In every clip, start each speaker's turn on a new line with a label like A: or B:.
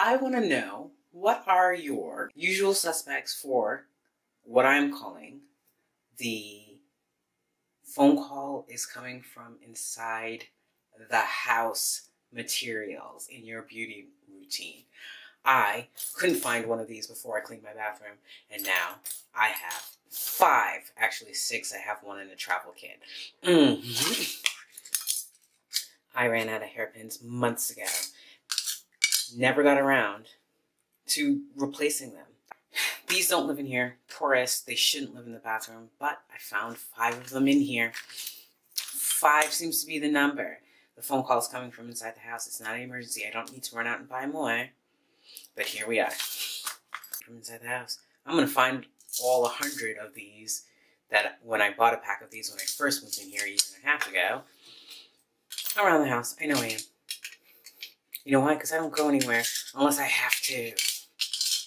A: I want to know, what are your usual suspects for what I'm calling the phone call is coming from inside the house materials in your beauty routine? I couldn't find one of these before I cleaned my bathroom, and now I have 5, actually 6. I have one in a travel kit. I ran out of hairpins months ago. Never got around to replacing them. These don't live in here. Tourists, they shouldn't live in the bathroom, but I found 5 of them in here. 5 seems to be the number. The phone call is coming from inside the house. It's not an emergency. I don't need to run out and buy more. But here we are. From inside the house. I'm going to find all 100 of these that when I bought a pack of these when I first moved in here a year and a half ago. Around the house. I know I am. You know why? Because I don't go anywhere unless I have to.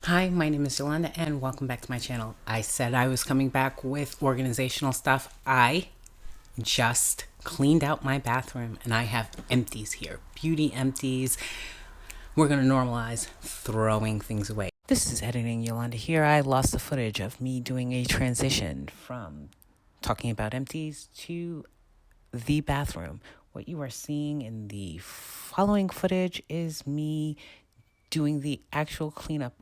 A: Hi, my name is Yolanda and welcome back to my channel. I said I was coming back with organizational stuff. I just cleaned out my bathroom and I have empties here. Beauty empties. We're going to normalize throwing things away. This is Editing Yolanda here. I lost the footage of me doing a transition from talking about empties to the bathroom. What you are seeing in the following footage is me doing the actual cleanup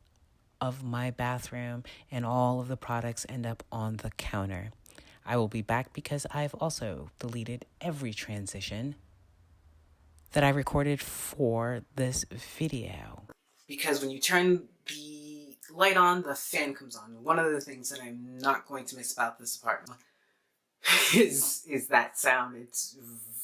A: of my bathroom, and all of the products end up on the counter. I will be back because I've also deleted every transition that I recorded for this video. Because when you turn the light on, the fan comes on. One of the things that I'm not going to miss about this apartment is that sound. It's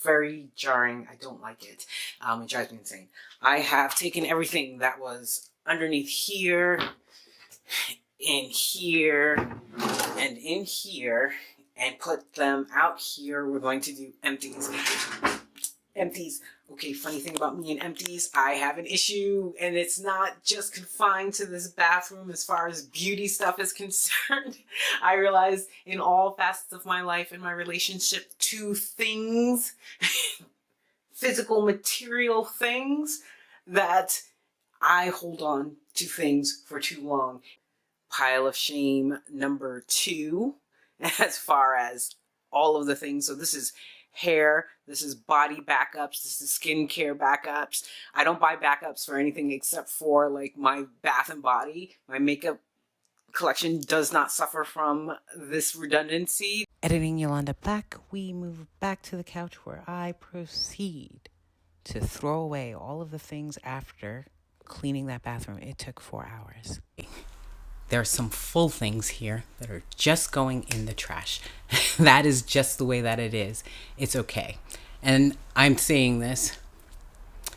A: very jarring. I don't like it. It drives me insane. I have taken everything that was underneath here, in here, and in here, and put them out here. We're going to do empties. Empties. Okay, funny thing about me and empties, I have an issue, and it's not just confined to this bathroom as far as beauty stuff is concerned. I realize in all facets of my life and my relationship to things, physical material things, that I hold on to things for too long. Pile of shame number 2, as far as all of the things. So this is hair, this is body backups, this is skincare backups. I don't buy backups for anything except for like my bath and body. My makeup collection does not suffer from this redundancy. Editing Yolanda back, we move back to the couch where I proceed to throw away all of the things after cleaning that bathroom. It took 4 hours. There are some full things here that are just going in the trash. That is just the way that it is. It's okay. And I'm saying this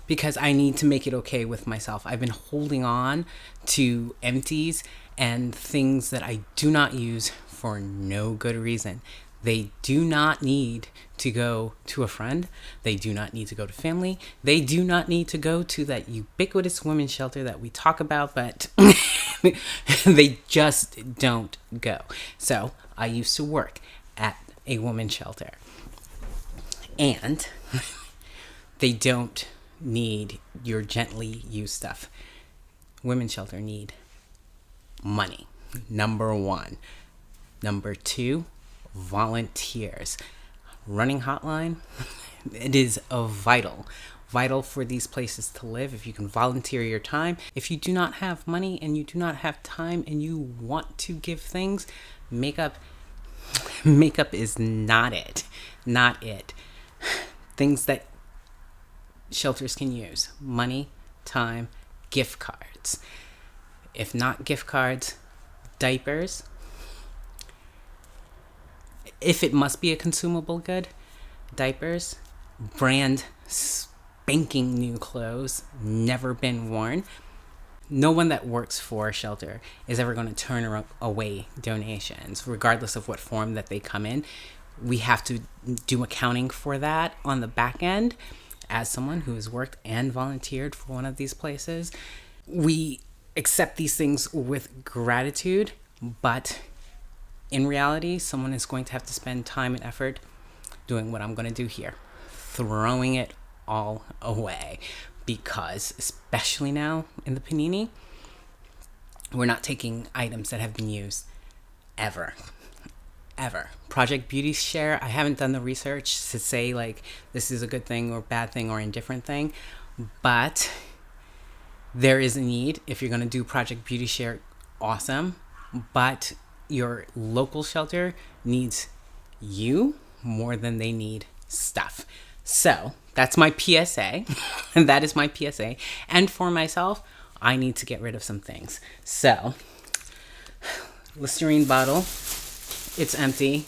A: because I need to make it okay with myself. I've been holding on to empties and things that I do not use for no good reason. They do not need to go to a friend. They do not need to go to family. They do not need to go to that ubiquitous women's shelter that we talk about, but they just don't go. So I used to work at a women's shelter, and they don't need your gently used stuff. Women's shelter need money, number 1. Number 2, volunteers. Running hotline, it is vital for these places to live. If you can volunteer your time, if you do not have money and you do not have time and you want to give things, makeup is not it. Things that shelters can use: money, time, gift cards. If not gift cards, diapers. If it must be a consumable good, diapers, brand spanking new clothes, never been worn. No one that works for a shelter is ever going to turn away donations, regardless of what form that they come in. We have to do accounting for that on the back end. As someone who has worked and volunteered for one of these places, we accept these things with gratitude, but in reality, someone is going to have to spend time and effort doing what I'm going to do here, throwing it all away. because, especially now in the panini, we're not taking items that have been used ever. Project Beauty Share, I haven't done the research to say like this is a good thing or bad thing or indifferent thing, but there is a need. If you're going to do Project Beauty Share, awesome, but your local shelter needs you more than they need stuff. So that's my PSA, and that is my PSA. And for myself, I need to get rid of some things. So, Listerine bottle, it's empty,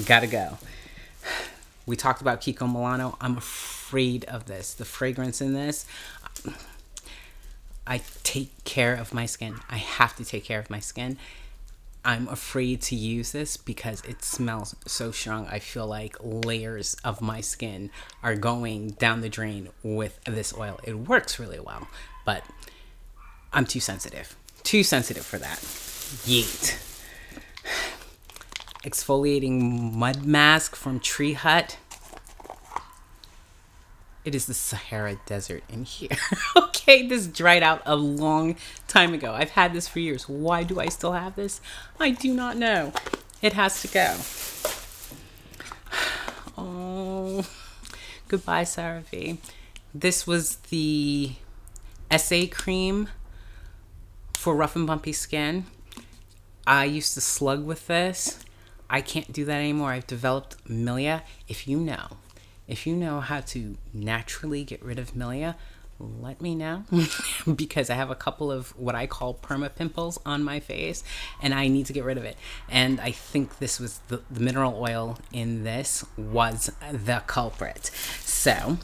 A: gotta go. We talked about Kiko Milano. I'm afraid of this. The fragrance in this, I take care of my skin. I have to take care of my skin. I'm afraid to use this because it smells so strong. I feel like layers of my skin are going down the drain with this oil. It works really well, but I'm too sensitive. Too sensitive for that. Yeet. Exfoliating Mud Mask from Tree Hut. It is the Sahara Desert in here. Okay, this dried out a long time ago. I've had this for years. Why do I still have this? I do not know. It has to go. Oh, goodbye, CeraVe. This was the SA cream for rough and bumpy skin. I used to slug with this. I can't do that anymore. I've developed milia. If you know how to naturally get rid of milia, let me know because I have a couple of what I call perma pimples on my face and I need to get rid of it. And I think this was the mineral oil in this was the culprit. So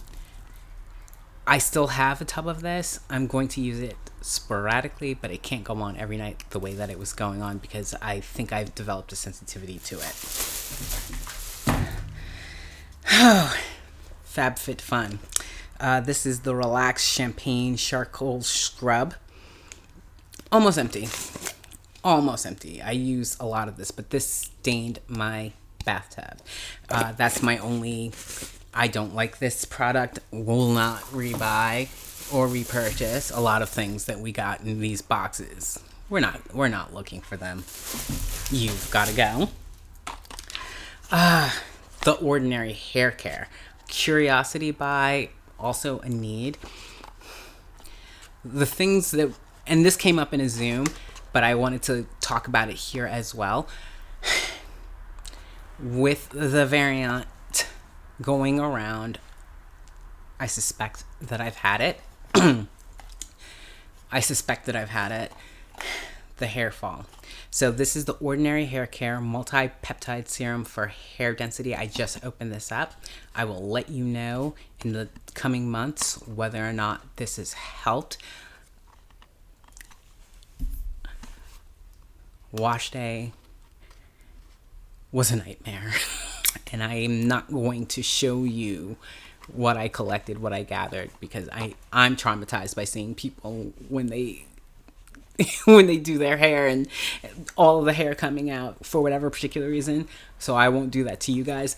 A: I still have a tub of this. I'm going to use it sporadically, but it can't go on every night the way that it was going on because I think I've developed a sensitivity to it. FabFitFun. This is the Relax Champagne Charcoal Scrub. Almost empty. I use a lot of this, but this stained my bathtub. That's my only... I don't like this product. Will not rebuy or repurchase a lot of things that we got in these boxes. We're not looking for them. You've got to go. The Ordinary Hair Care. Curiosity buy, also a need. The things that, and this came up in a Zoom, but I wanted to talk about it here as well. With the variant going around, I suspect that I've had it. The hair fall. So this is the Ordinary Hair Care Multi-Peptide Serum for Hair Density. I just opened this up. I will let you know in the coming months whether or not this has helped. Wash day was a nightmare. And I am not going to show you what I collected, what I gathered, because I'm traumatized by seeing people when they do their hair and all of the hair coming out for whatever particular reason. So I won't do that to you guys.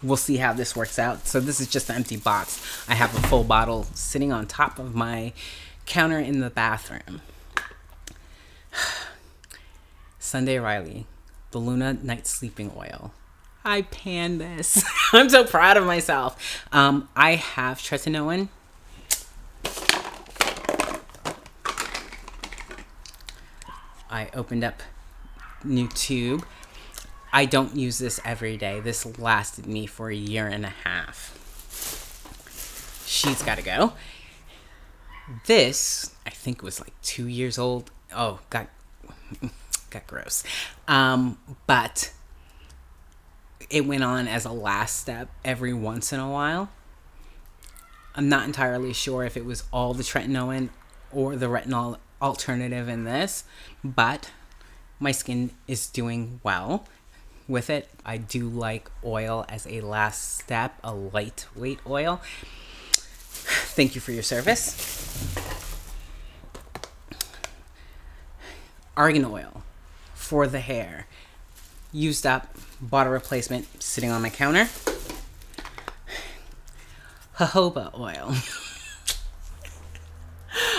A: We'll see how this works out. So this is just an empty box. I have a full bottle sitting on top of my counter in the bathroom. Sunday Riley, the Luna Night Sleeping Oil. I panned this. I'm so proud of myself. I have tretinoin. I opened up new tube. I don't use this every day. This lasted me for 1.5 years. She's got to go. This, I think, was like 2 years old. Oh, got gross. But it went on as a last step every once in a while. I'm not entirely sure if it was all the tretinoin or the retinol alternative in this, but my skin is doing well with it. I do like oil as a last step, a lightweight oil. Thank you for your service. Argan Oil for the hair. Used up, bought a replacement, sitting on my counter. Jojoba Oil.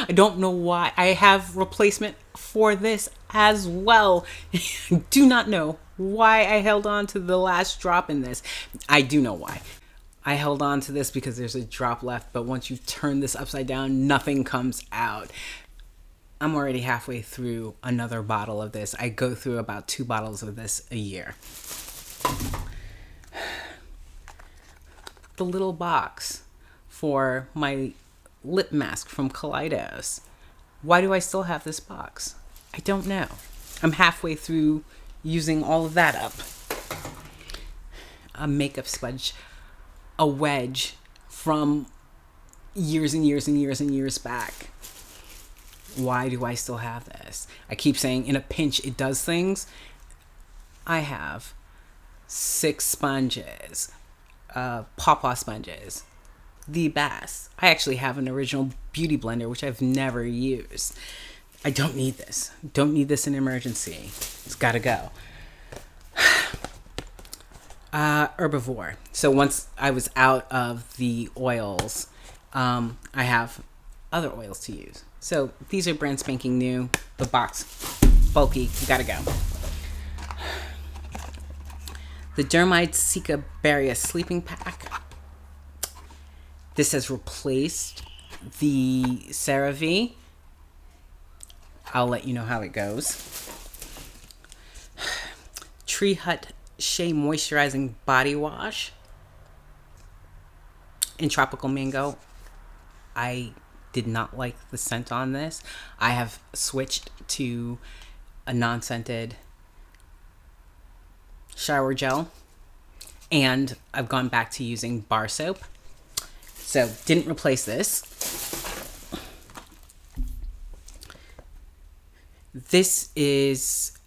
A: I don't know why. I have replacement for this as well. Do not know why I held on to the last drop in this. I do know why. I held on to this because there's a drop left, but once you turn this upside down, nothing comes out. I'm already halfway through another bottle of this. I go through about 2 bottles of this a year. The little box for my lip mask from Kaleidos. Why do I still have this box? I don't know. I'm halfway through using all of that up. A makeup sponge, a wedge from years and years and years and years back. Why do I still have this? I keep saying in a pinch it does things. I have 6 sponges, pawpaw sponges, the best. I actually have an original beauty blender, which I've never used. I don't need this. Don't need this in emergency. It's gotta go. Herbivore. So once I was out of the oils, I have other oils to use. So these are brand spanking new. The box, bulky, gotta go. The Dermide Cica Barrier Sleeping Pack. This has replaced the CeraVe. I'll let you know how it goes. Tree Hut Shea Moisturizing Body Wash in Tropical Mango. I did not like the scent on this. I have switched to a non-scented shower gel, and I've gone back to using bar soap. So didn't replace this. This is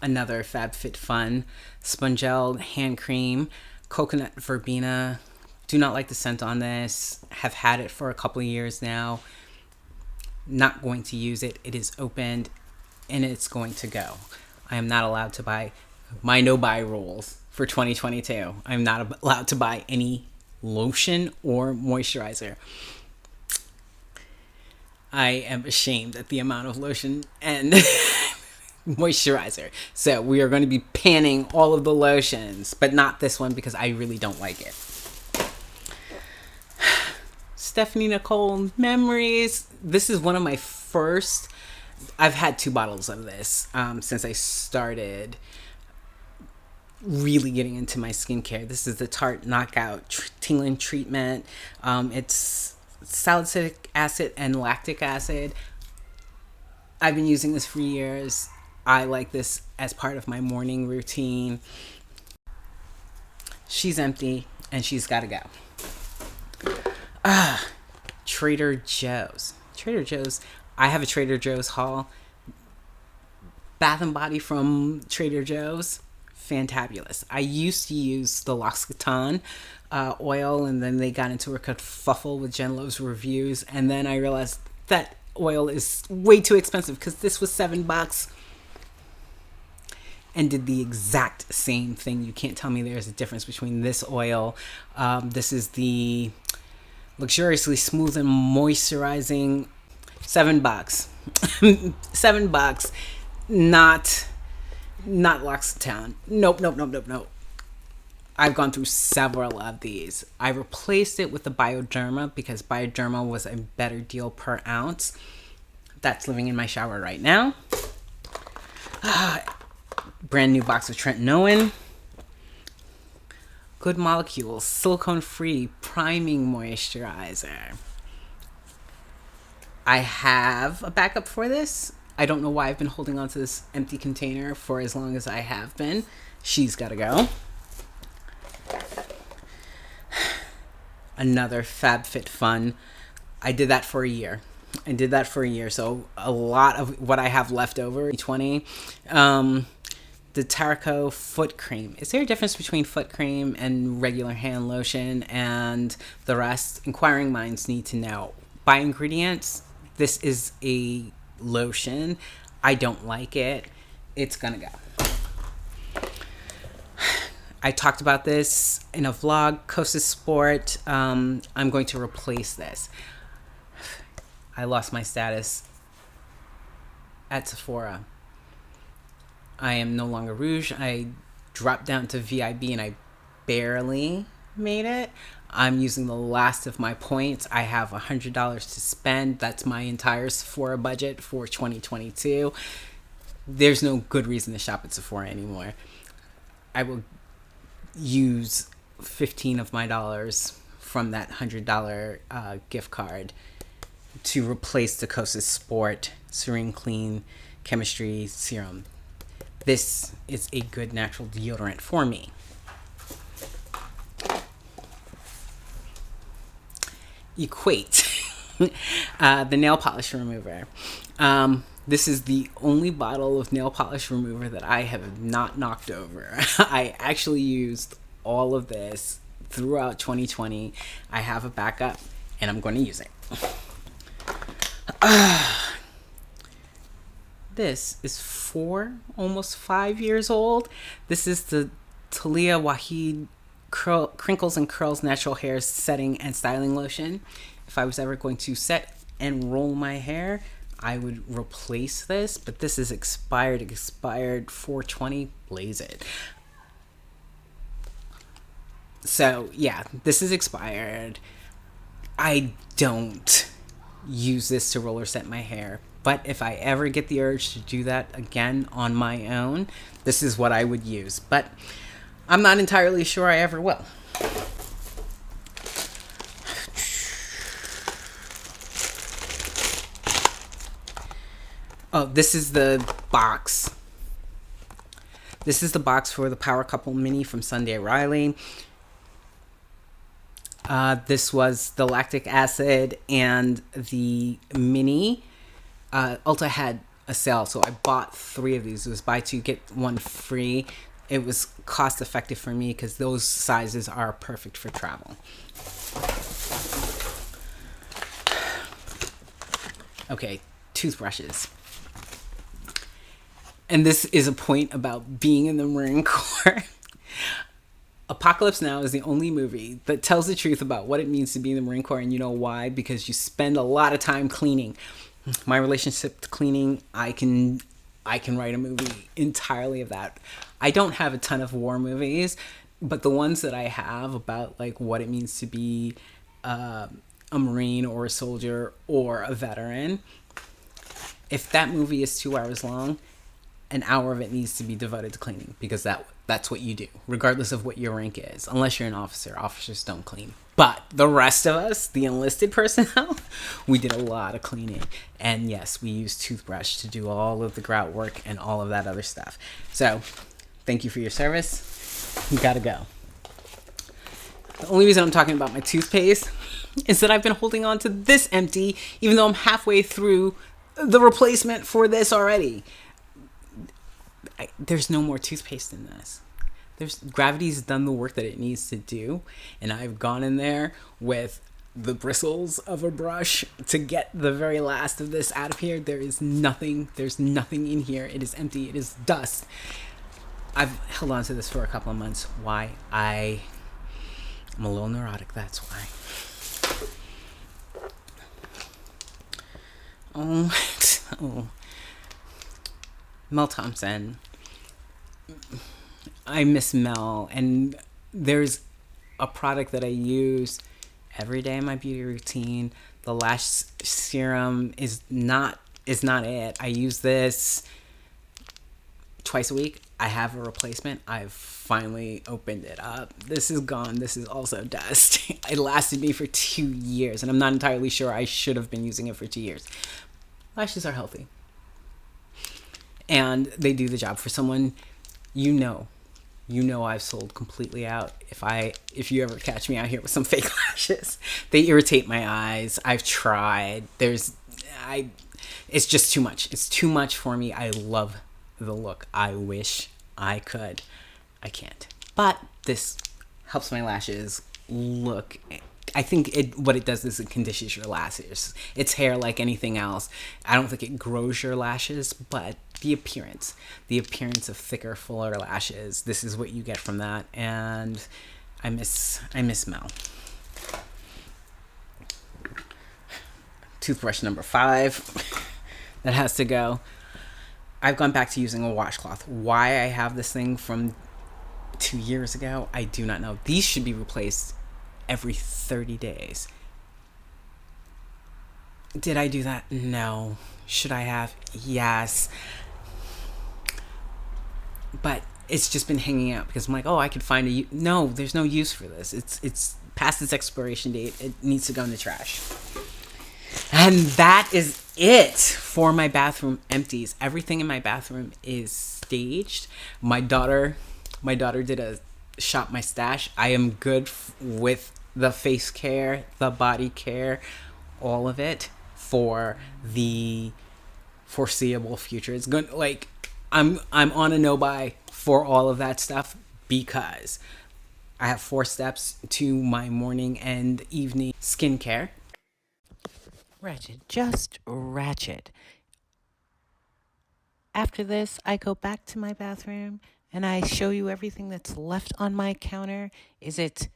A: another FabFitFun Spongel hand cream, coconut verbena. Do not like the scent on this. Have had it for a couple of years now. Not going to use it. It is opened and it's going to go. I am not allowed to buy my no buy rules for 2022. I'm not allowed to buy any lotion or moisturizer. I am ashamed at the amount of lotion and moisturizer. So we are going to be panning all of the lotions, but not this one because I really don't like it. Stephanie Nicole Memories. This is one of my first. I've had 2 bottles of this since I started really getting into my skincare. This is the Tarte Knockout Tingling Treatment. It's salicylic acid and lactic acid. I've been using this for years. I like this as part of my morning routine. She's empty and she's got to go. Trader Joe's. Trader Joe's. I have a Trader Joe's haul. Bath and Body from Trader Joe's. Fantabulous. I used to use the L'Occitane oil, and then they got into a kerfuffle with Jen Love's reviews, and then I realized that oil is way too expensive because this was $7 and did the exact same thing. You can't tell me there's a difference between this oil. This is the Luxuriously Smooth and Moisturizing. $7. $7. Not L'Occitane. Nope. I've gone through several of these. I replaced it with the Bioderma because Bioderma was a better deal per ounce. That's living in my shower right now. Brand new box of Trenton Owen. Good Molecules Silicone Free Priming Moisturizer. I have a backup for this. I don't know why I've been holding on to this empty container for as long as I have been. She's got to go. Another FabFitFun. I did that for a year. So a lot of what I have left over, 20. The Taraco foot cream. Is there a difference between foot cream and regular hand lotion and the rest? Inquiring minds need to know. By ingredients, this is a lotion. I don't like it. It's gonna go. I talked about this in a vlog, Costa Sport. I'm going to replace this. I lost my status at Sephora. I am no longer Rouge. I dropped down to VIB and I barely made it. I'm using the last of my points. I have $100 to spend. That's my entire Sephora budget for 2022. There's no good reason to shop at Sephora anymore. I will use 15 of my dollars from that $100 gift card to replace the Kosas Sport Serene Clean Chemistry Serum. This is a good natural deodorant for me. Equate, the nail polish remover. This is the only bottle of nail polish remover that I have not knocked over. I actually used all of this throughout 2020. I have a backup and I'm going to use it. This is almost 5 years old. This is the Talia Wahid Crinkles and Curls Natural Hair Setting and Styling Lotion. If I was ever going to set and roll my hair, I would replace this, but this is expired. It expired 4/20. Blaze it. So yeah, this is expired. I don't use this to roll or set my hair, but if I ever get the urge to do that again on my own, this is what I would use. But I'm not entirely sure I ever will. Oh, this is the box. This is the box for the Power Couple Mini from Sunday Riley. This was the lactic acid and the mini. Ulta had a sale, so I bought 3 of these. It was buy 2, get 1 free. It was cost effective for me because those sizes are perfect for travel. Okay, toothbrushes. And this is a point about being in the Marine Corps. Apocalypse Now is the only movie that tells the truth about what it means to be in the Marine Corps, and you know why? Because you spend a lot of time cleaning. My relationship to cleaning, I can write a movie entirely of that. I don't have a ton of war movies, but the ones that I have about like what it means to be a Marine or a soldier or a veteran, if that movie is 2 hours long, an hour of it needs to be devoted to cleaning, because that's what you do, regardless of what your rank is. Unless you're an officer, officers don't clean. But the rest of us, the enlisted personnel, we did a lot of cleaning. And yes, we used toothbrush to do all of the grout work and all of that other stuff. So, thank you for your service. You gotta go. The only reason I'm talking about my toothpaste is that I've been holding on to this empty, even though I'm halfway through the replacement for this already. There's no more toothpaste in this. Gravity's done the work that it needs to do, and I've gone in there with the bristles of a brush to get the very last of this out of here. There's nothing in here. It is empty. It is dust. I've held on to this for a couple of months. Why? I'm a little neurotic, that's why. Oh. Mel Thompson. I miss Mel, and there's a product that I use every day in my beauty routine. The lash serum is not it. I use this twice a week. I have a replacement. I've finally opened it up. This is gone. This is also dust. It lasted me for 2 years, and I'm not entirely sure I should have been using it for 2 years. Lashes are healthy, and they do the job for someone. You know I've sold completely out. If you ever catch me out here with some fake lashes, they irritate my eyes. I've tried. It's just too much. It's too much for me. I love the look. I wish I could. I can't. But this helps my lashes look. I think what it does is it conditions your lashes. It's hair like anything else. I don't think it grows your lashes, but the appearance of thicker, fuller lashes, this is what you get from that. And I miss Mel. toothbrush number 5 that has to go. I've gone back to using a washcloth. Why I have this thing from 2 years ago, I do not know. These should be replaced every 30 days. Did I do that? No. Should I have? Yes. But it's just been hanging out because I'm like, oh, I could find no, there's no use for this. It's past its expiration date. It needs to go in the trash. And that is it for my bathroom empties. Everything in my bathroom is staged. My daughter did a shop my stash. I am good with the face care, the body care, all of it for the foreseeable future. It's good. Like I'm on a no buy for all of that stuff because I have 4 steps to my morning and evening skincare. Ratchet, just ratchet. After this, I go back to my bathroom and I show you everything that's left on my counter. Is it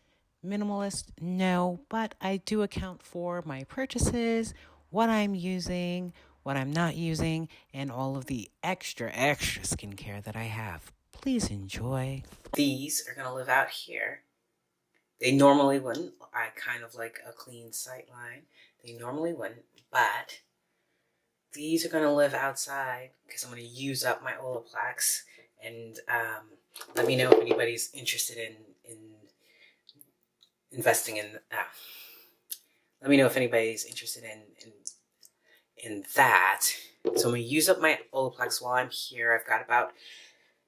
A: minimalist? No, but I do account for my purchases, what I'm using, what I'm not using, and all of the extra skincare that I have. Please enjoy. These are going to live out here. They normally wouldn't. I kind of like a clean sight line. They normally wouldn't, but these are going to live outside because I'm going to use up my Olaplex. And let me know if anybody's interested in investing in let me know if anybody's interested in that. So I'm going to use up my Olaplex while I'm here. I've got about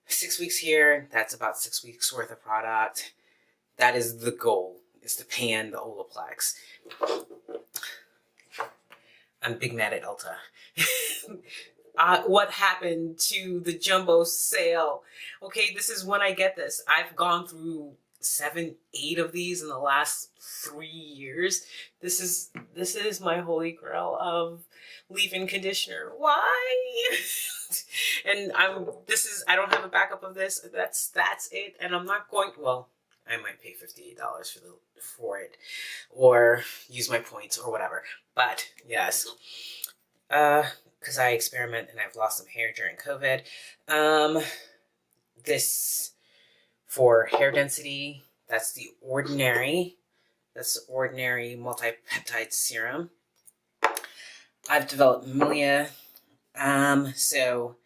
A: 6 weeks here. That's about 6 weeks worth of product. That is the goal, is to pan the Olaplex. I'm big mad at Ulta. What happened to the jumbo sale? Okay, this is when I get this. I've gone through 7, 8 of these in the last 3 years. This is my holy grail of leave-in conditioner. Why? And I don't have a backup of this. That's it. And I'm not going, well, I might pay $58 for it or use my points or whatever. But yes, because I experiment and I've lost some hair during COVID. This for hair density, that's the ordinary multi-peptide serum. I've developed milia. So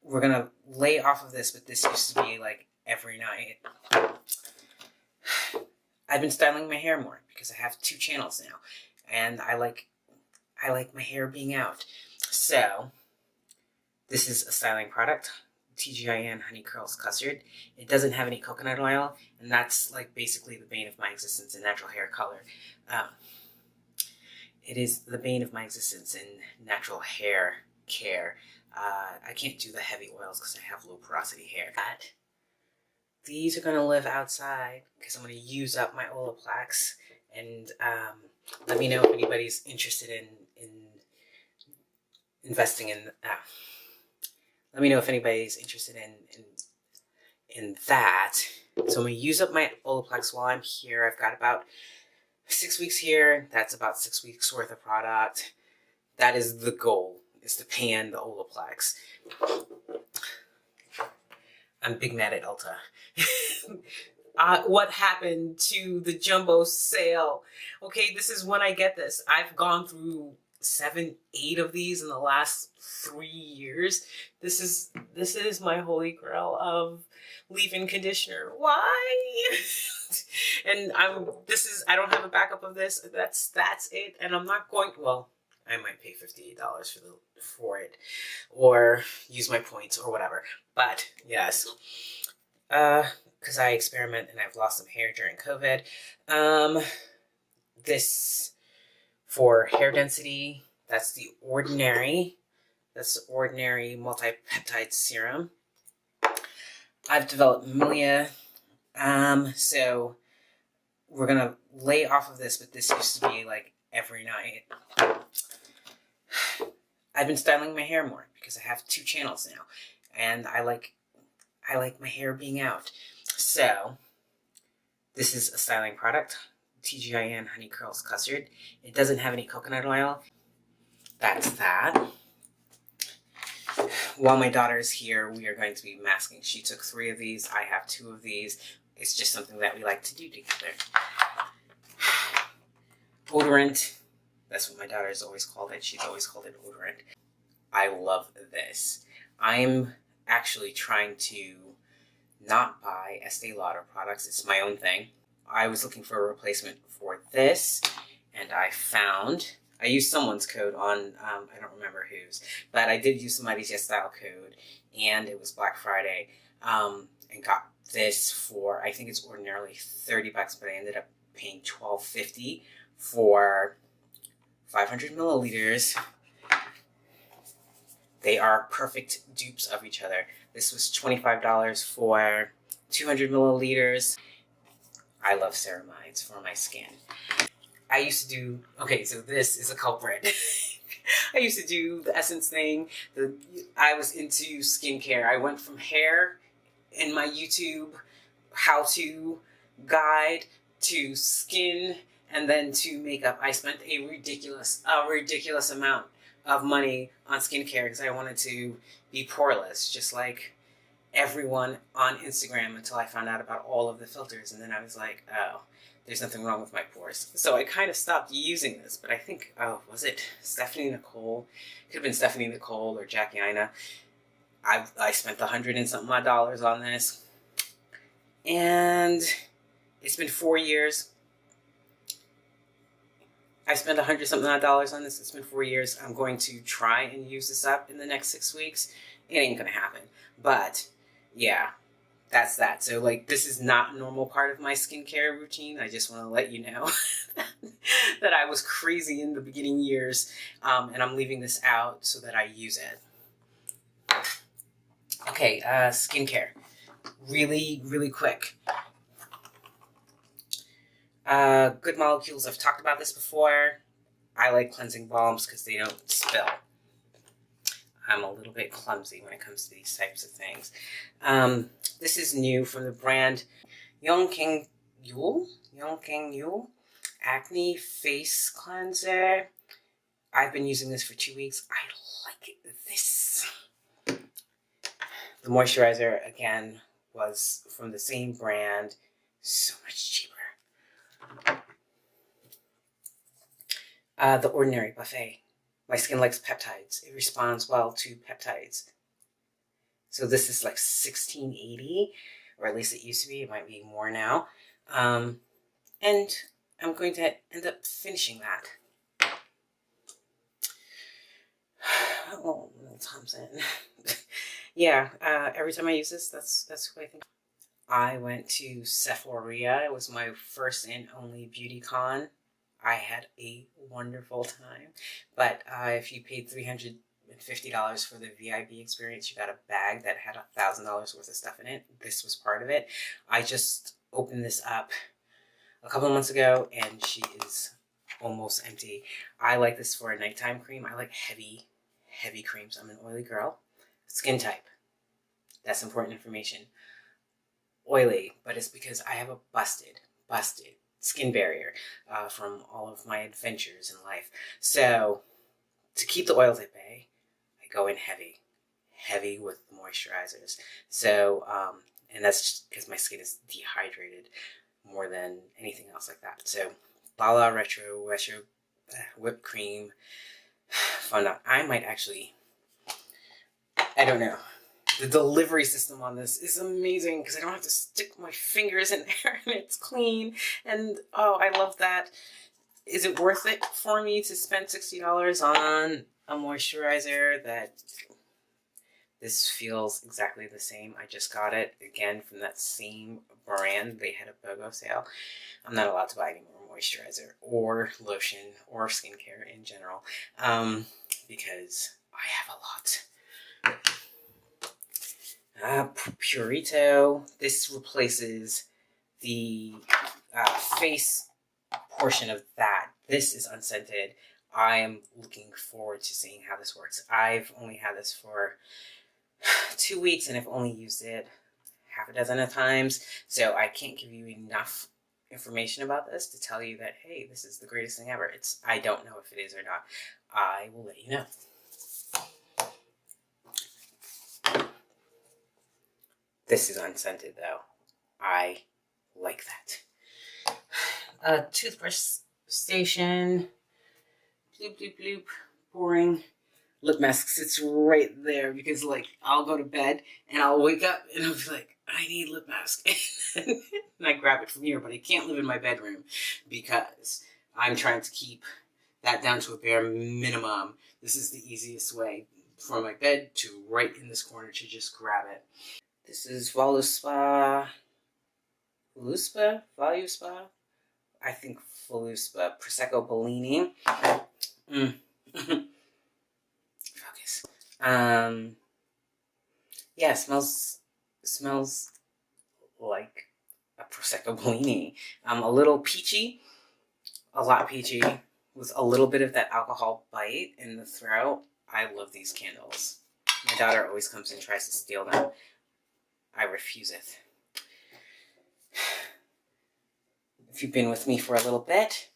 A: we're gonna lay off of this, but this used to be like every night. I've been styling my hair more because I have 2 channels now, and I like my hair being out. So this is a styling product, TGIN Honey Curls Custard. It doesn't have any coconut oil, and that's like basically the bane of my existence in natural hair color. It is the bane of my existence in natural hair care. I can't do the heavy oils because I have low porosity hair. But these are going to live outside because I'm going to use up my Olaplex. And let me know if anybody's interested in investing in let me know if anybody's interested in that. So I'm going to use up my Olaplex while I'm here. I've got about 6 weeks here. That's about 6 weeks worth of product. That is the goal, is to pan the Olaplex. I'm big mad at Ulta. What happened to the jumbo sale? Okay, this is when I get this. I've gone through 7, 8 of these in the last 3 years. This is my holy grail of leave-in conditioner. Why? And I don't have a backup of this. That's it. And I'm not going, well, I might pay $58 for it or use my points or whatever. But yes, because I experiment and I've lost some hair during COVID. This for hair density, that's the ordinary multi-peptide serum. I've developed milia. So we're going to lay off of this, but this used to be like every night. I've been styling my hair more because I have 2 channels now, and I like my hair being out. So this is a styling product, TGIN Honey Curls Custard. It doesn't have any coconut oil. that's that. While my daughter is here, we are going to be masking. She took 3 of these. I have 2 of these. It's just something that we like to do together. Odorant. That's what my daughter's always called it. She's always called it odorant. I love this. I'm actually trying to not buy Estee Lauder products. It's my own thing. I was looking for a replacement for this, and I used someone's code on, I don't remember whose, but I did use somebody's YesStyle code, and it was Black Friday, and got this for, I think it's ordinarily $30, but I ended up paying $12.50 for 500 milliliters. They are perfect dupes of each other. This was $25 for 200 milliliters. I love ceramides for my skin. I used to do, okay, so this is a culprit. I used to do the Essence thing. I was into skincare. I went from hair in my YouTube how-to guide to skin and then to makeup. I spent a ridiculous amount of money on skincare because I wanted to be poreless, just like everyone on Instagram, until I found out about all of the filters, and then I was like, oh, there's nothing wrong with my pores. So I kind of stopped using this, but I think, oh, was it Stephanie Nicole? Could have been Stephanie Nicole or Jackie Ina. I spent $100 and something odd on this, and it's been 4 years. I spent $100 something odd on this. It's been 4 years. I'm going to try and use this up in the next 6 weeks. It ain't gonna happen, but yeah, that's that. So like, this is not a normal part of my skincare routine. I just want to let you know that I was crazy in the beginning years, and I'm leaving this out so that I use it. Okay, skincare. Really, really quick. Good molecules. I've talked about this before. I like cleansing balms because they don't spill. I'm a little bit clumsy when it comes to these types of things. This is new from the brand Yongking Yul Acne Face Cleanser. I've been using this for 2 weeks. I like this. The moisturizer, again, was from the same brand. So much cheaper. The Ordinary Buffet. My skin likes peptides. It responds well to peptides. So this is like $16.80, or at least it used to be. It might be more now. And I'm going to end up finishing that. Oh, Thompson. Yeah, every time I use this, that's who I think. I went to Sephora. It was my first and only beauty con. I had a wonderful time. But if you paid $350 for the VIB experience, you got a bag that had $1,000 worth of stuff in it. This was part of it. I just opened this up a couple of months ago, and she is almost empty. I like this for a nighttime cream. I like heavy creams. I'm an oily girl. Skin type. That's important information. Oily, but it's because I have a busted skin barrier from all of my adventures in life. So to keep the oils at bay, I go in heavy with moisturizers. So, and that's just because my skin is dehydrated more than anything else like that. So, Lala Retro Whipped Cream Fondant. I might actually, I don't know. The delivery system on this is amazing because I don't have to stick my fingers in there and it's clean. And oh, I love that. Is it worth it for me to spend $60 on a moisturizer that this feels exactly the same? I just got it again from that same brand. They had a BOGO sale. I'm not allowed to buy any more moisturizer or lotion or skincare in general because I have a lot. Purito. This replaces the face portion of that. This is unscented. I am looking forward to seeing how this works. I've only had this for 2 weeks and I've only used it half a dozen of times, so I can't give you enough information about this to tell you that, hey, this is the greatest thing ever. I don't know if it is or not. I will let you know. This is unscented though. I like that. Toothbrush station. Bloop, bloop, bloop. Boring. Lip mask sits right there because, like, I'll go to bed and I'll wake up and I'll be like, I need lip mask. And I grab it from here, but I can't live in my bedroom because I'm trying to keep that down to a bare minimum. This is the easiest way from my bed to right in this corner to just grab it. This is Voluspa. Voluspa? I think Voluspa. Prosecco Bellini. Focus. Yeah, smells like a Prosecco Bellini. A little peachy, a lot peachy, with a little bit of that alcohol bite in the throat. I love these candles. My daughter always comes and tries to steal them. I refuse it. If you've been with me for a little bit,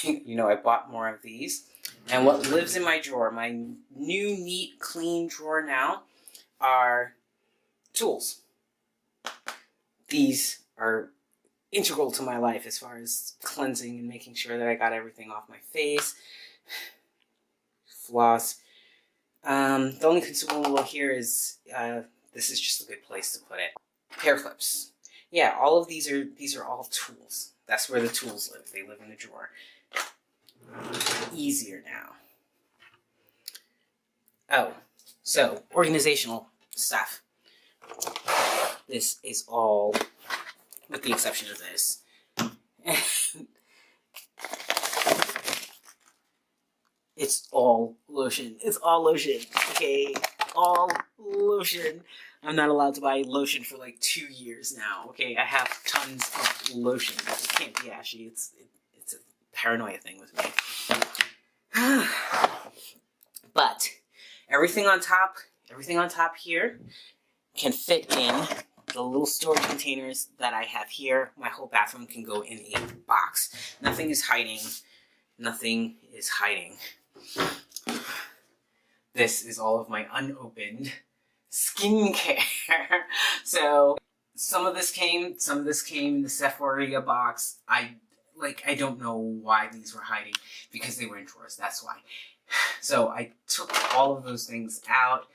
A: you know I bought more of these. And what lives in my drawer, my new, neat, clean drawer now, are tools. These are integral to my life as far as cleansing and making sure that I got everything off my face. Floss. The only consumable here is, this is just a good place to put it. Hair clips. Yeah, all of these are all tools. That's where the tools live. They live in the drawer. Easier now. Oh, so organizational stuff. This is all, with the exception of this. It's all lotion. It's all lotion. Okay, all lotion. I'm not allowed to buy lotion for like 2 years now. Okay, I have tons of lotion. It can't be ashy. It's a paranoia thing with me. But everything on top here can fit in the little storage containers that I have here. My whole bathroom can go in a box. Nothing is hiding. Nothing is hiding. This is all of my unopened skincare. So some of this came in the Sephora box. I don't know why these were hiding, because they were in drawers. That's why. So I took all of those things out.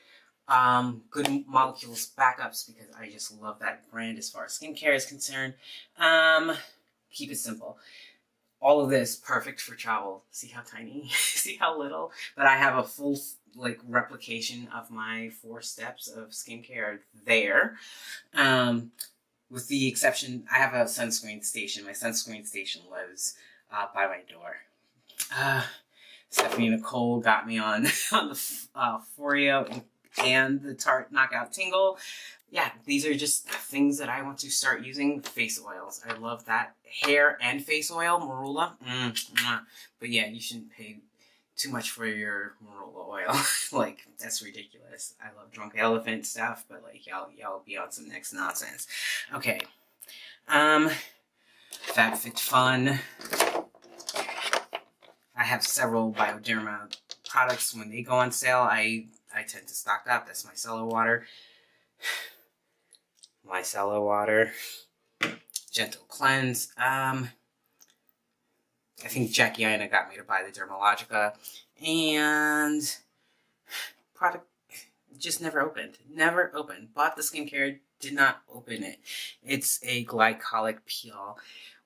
A: Good Molecules backups, because I just love that brand as far as skincare is concerned. Keep it simple. All of this perfect for travel. See how tiny? See how little? But I have a full replication of my 4 steps of skincare there. With the exception, I have a sunscreen station. My sunscreen station lives by my door. Stephanie Nicole got me on the Foreo and the Tarte Knockout Tingle. Yeah, these are just things that I want to start using. Face oils. I love that. Hair and face oil. Marula. But yeah, you shouldn't pay too much for your marula oil. Like, that's ridiculous. I love Drunk Elephant stuff, but like, y'all be on some next nonsense. Okay. FabFitFun. I have several Bioderma products. When they go on sale, I tend to stock up. That's micellar water. Micellar water. Gentle Cleanse. I think Jackie Aina got me to buy the Dermalogica. And product just never opened. Never opened. Bought the skincare, did not open it. It's a glycolic peel.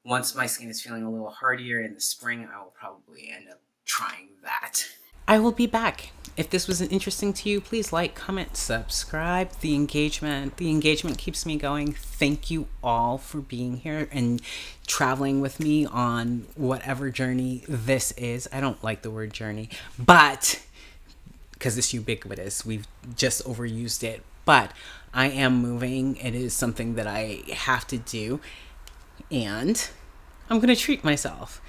A: Once my skin is feeling a little hardier in the spring, I will probably end up trying that. I will be back. If this was interesting to you, please like, comment, subscribe. The engagement keeps me going. Thank you all for being here and traveling with me on whatever journey this is. I don't like the word journey, but because it's ubiquitous, we've just overused it. But I am moving. It is something that I have to do, and I'm going to treat myself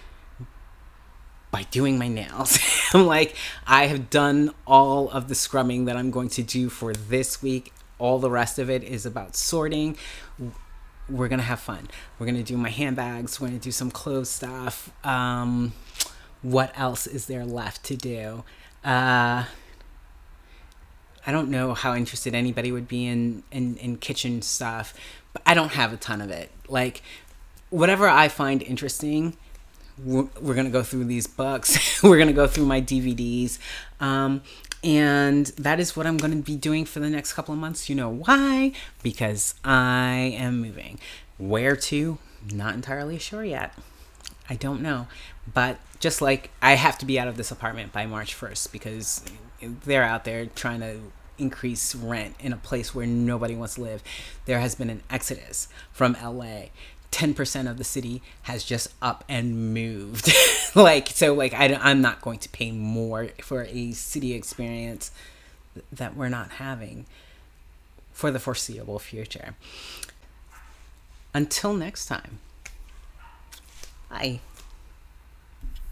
A: by doing my nails. I'm like, I have done all of the scrubbing that I'm going to do for this week. All the rest of it is about sorting. We're going to have fun. We're going to do my handbags. We're going to do some clothes stuff.
B: what else is there left to do? I don't know how interested anybody would be in kitchen stuff, but I don't have a ton of it. Like, whatever I find interesting, we're going to go through these books. We're going to go through my DVDs. And that is what I'm going to be doing for the next couple of months. You know why? Because I am moving. Where to? Not entirely sure yet. I don't know. But just like I have to be out of this apartment by March 1st because they're out there trying to increase rent in a place where nobody wants to live. There has been an exodus from LA. 10% of the city has just up and moved. I'm not going to pay more for a city experience that we're not having for the foreseeable future. Until next time. Bye.